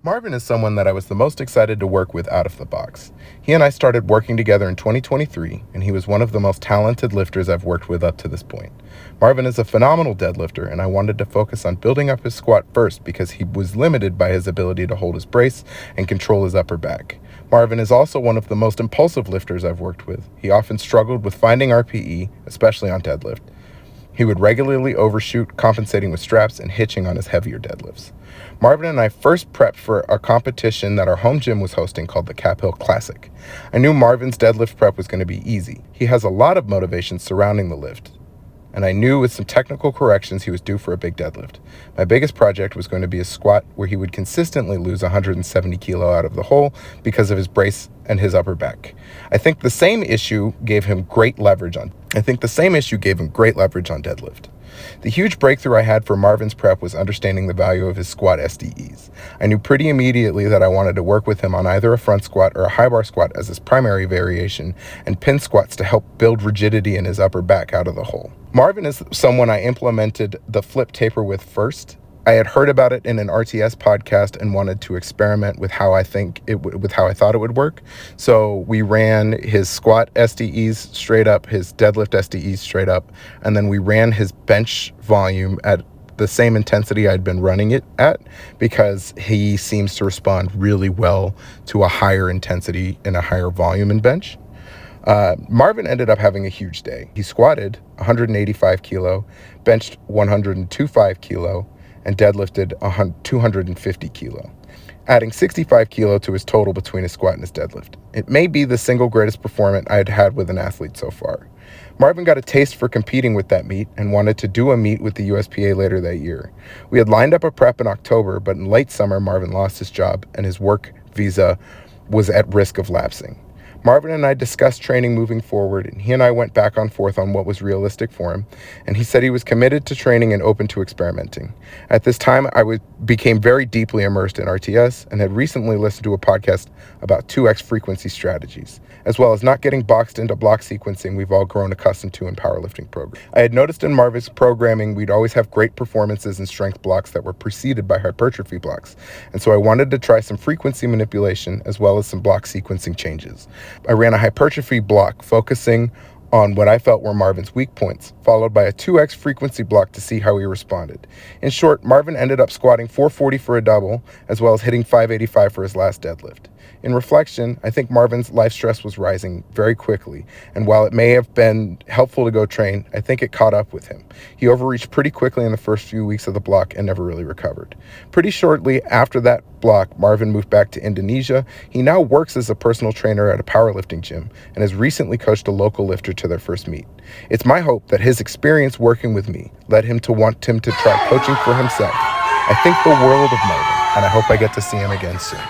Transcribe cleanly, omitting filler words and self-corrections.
Marvin is someone that I was the most excited to work with out of the box. He and I started working together in 2023, and he was one of the most talented lifters I've worked with up to this point. Marvin is a phenomenal deadlifter, and I wanted to focus on building up his squat first because he was limited by his ability to hold his brace and control his upper back. Marvin is also one of the most impulsive lifters I've worked with. He often struggled with finding RPE, especially on deadlift. He would regularly overshoot, compensating with straps and hitching on his heavier deadlifts. Marvin and I first prepped for a competition that our home gym was hosting called the Cap Hill Classic. I knew Marvin's deadlift prep was going to be easy. He has a lot of motivation surrounding the lift, and I knew with some technical corrections he was due for a big deadlift. My biggest project was going to be a squat where he would consistently lose 170 kilo out of the hole because of his brace and his upper back. I think the same issue gave him great leverage on deadlift. The huge breakthrough I had for Marvin's prep was understanding the value of his squat SDEs. I knew pretty immediately that I wanted to work with him on either a front squat or a high bar squat as his primary variation, and pin squats to help build rigidity in his upper back out of the hole. Marvin is someone I implemented the flip taper with first. I had heard about it in an RTS podcast and wanted to experiment with how I thought it would work. So we ran his squat SDEs straight up, his deadlift SDEs straight up, and then we ran his bench volume at the same intensity I'd been running it at because he seems to respond really well to a higher intensity and a higher volume in bench. Marvin ended up having a huge day. He squatted 185 kilo, benched 102.5 kilo, and deadlifted 250 kilo, adding 65 kilo to his total between his squat and his deadlift. It may be the single greatest performance I had had with an athlete so far. Marvin got a taste for competing with that meet and wanted to do a meet with the USPA later that year. We had lined up a prep in October, but in late summer, Marvin lost his job and his work visa was at risk of lapsing. Marvin and I discussed training moving forward, and he and I went back and forth on what was realistic for him, and he said he was committed to training and open to experimenting. At this time, became very deeply immersed in RTS and had recently listened to a podcast about 2x frequency strategies, as well as not getting boxed into block sequencing we've all grown accustomed to in powerlifting programs. I had noticed in Marvin's programming we'd always have great performances in strength blocks that were preceded by hypertrophy blocks, and so I wanted to try some frequency manipulation as well as some block sequencing changes. I ran a hypertrophy block focusing on what I felt were Marvin's weak points, followed by a 2x frequency block to see how he responded. In short, Marvin ended up squatting 440 for a double, as well as hitting 585 for his last deadlift. In reflection, I think Marvin's life stress was rising very quickly, and while it may have been helpful to go train, I think it caught up with him. He overreached pretty quickly in the first few weeks of the block and never really recovered. Pretty shortly after that block, Marvin moved back to Indonesia. He now works as a personal trainer at a powerlifting gym and has recently coached a local lifter to their first meet. It's my hope that his experience working with me led him to want him to try coaching for himself. I think the world of Marvin, and I hope I get to see him again soon.